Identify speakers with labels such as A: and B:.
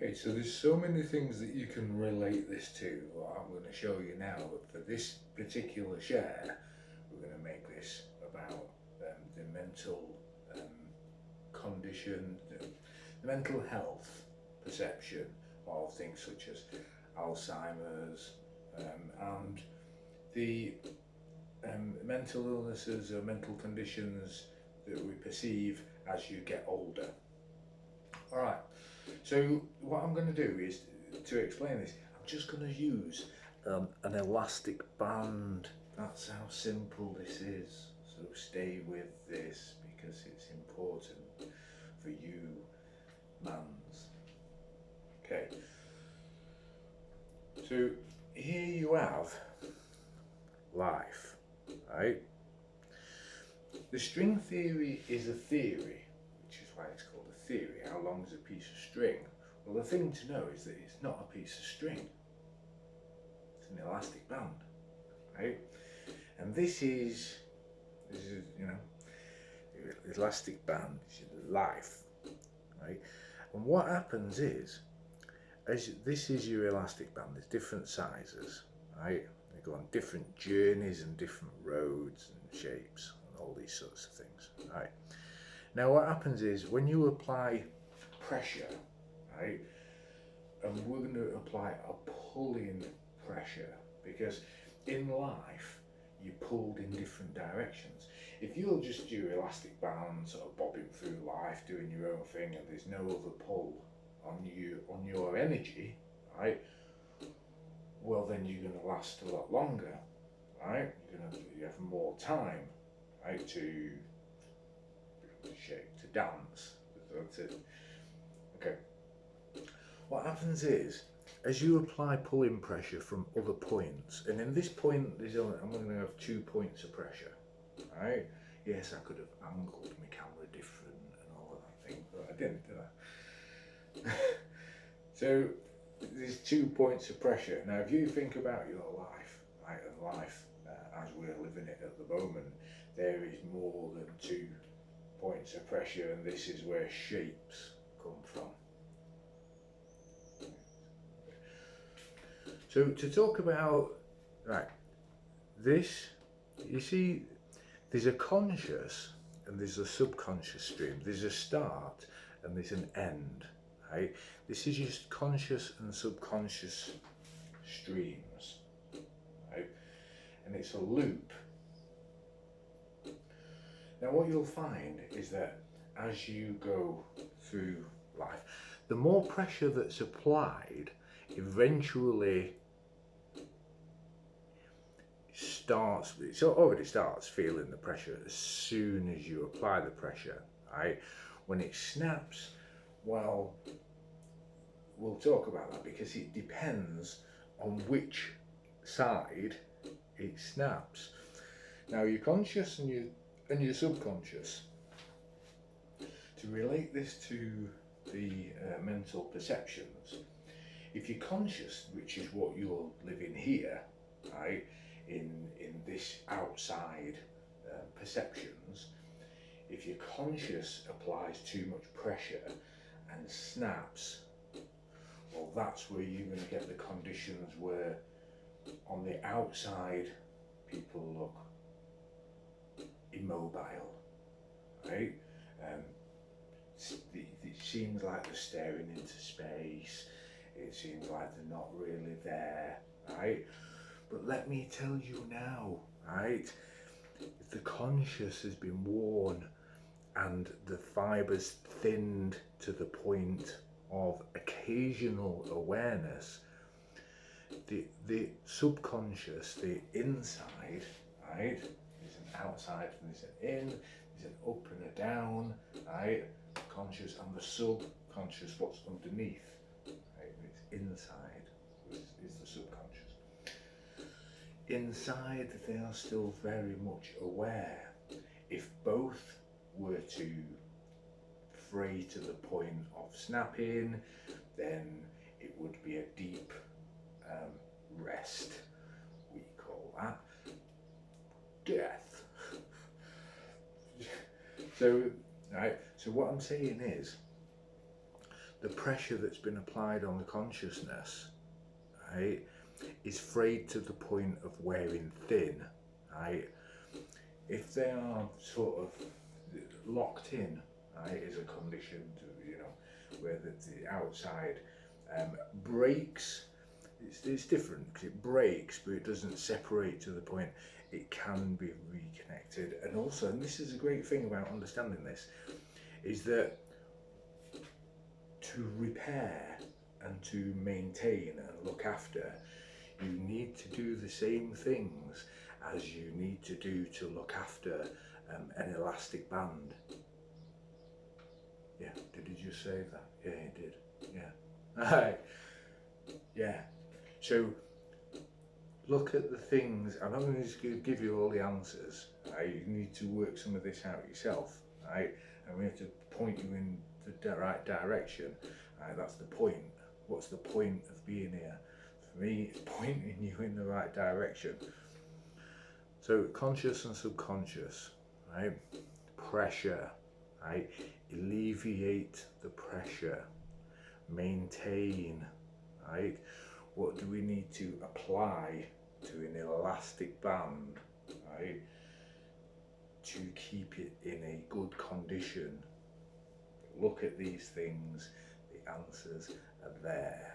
A: Okay, so there's so many things that you can relate this to, what I'm going to show you now, but for this particular share, we're going to make this about the mental um, condition, the mental health perception of things such as Alzheimer's and the mental illnesses or mental conditions that we perceive as you get older. All right, so what I'm going to do is, to explain this, I'm just going to use an elastic band. That's how simple this is. So stay with this because it's important for you, mans. Okay, so here you have life, right? The string theory is a theory, which is why it's called a theory. How long is a piece of string? Well, the thing to know is that it's not a piece of string. It's an elastic band, right? And this is you know, elastic band is life, right? And what happens is, as this is your elastic band, there's different sizes, right? They go on different journeys and different roads and shapes and all these sorts of things, right? Now what happens is when you apply pressure, right, and we're going to apply a pulling pressure because in life you're pulled in different directions. If you're just your elastic band sort of bobbing through life doing your own thing and there's no other pull on you, on your energy, right, well then you're going to last a lot longer, right? You have more time, right, to shake, to dance. That's it. Okay. What happens is, as you apply pulling pressure from other points, and in this point, I'm going to have 2 points of pressure, right? Yes, I could have angled my camera different and all of that thing, but I didn't, did I? So there's 2 points of pressure. Now, if you think about your life, right, and life as we're living it at the moment, there is more than 2 points of pressure, and this is where shapes come from. So to talk about, right, this, you see, there's a conscious and there's a subconscious stream. There's a start and there's an end, right? This is just conscious and subconscious streams, right? And it's a loop. Now what you'll find is that as you go through life, the more pressure that's applied, eventually it already starts feeling the pressure as soon as you apply the pressure, right? When it snaps, well, we'll talk about that because it depends on which side it snaps. Now your conscious and your subconscious, to relate this to the mental perceptions, if you're conscious, which is what you're living here, right, in this outside perceptions, if your conscious applies too much pressure and snaps, well, that's where you're going to get the conditions where on the outside people look immobile, right? It seems like they're staring into space. It seems like they're not really there, right? But let me tell you now, right? If the conscious has been worn and the fibres thinned to the point of occasional awareness, the subconscious, the inside, right? There's an outside and there's an in, there's an up and a down, right? Conscious and the subconscious, what's underneath, right? It's inside, is the subconscious. Inside, they are still very much aware. If both were to fray to the point of snapping, then it would be a deep rest. We call that death. So, right. So what I'm saying is, the pressure that's been applied on the consciousness, right, is frayed to the point of wearing thin, right? If they are sort of locked in, right, is a condition to, you know, where the outside breaks. It's different because it breaks, but it doesn't separate to the point it can be reconnected. And also, and this is a great thing about understanding this, is that to repair and to maintain and look after, you need to do the same things as you need to do to look after an elastic band. Yeah, did he just say that? Yeah, he did. Yeah. Alright. Yeah. So look at the things. I'm not going to just give you all the answers. Right? You need to work some of this out yourself. Right? And we have to point you in the right direction. Right? That's the point. What's the point of being here? For me, it's pointing you in the right direction. So conscious and subconscious, right? Pressure, right? Alleviate the pressure. Maintain, right? What do we need to apply to an elastic band, right, to keep it in a good condition? Look at these things, the answers are there.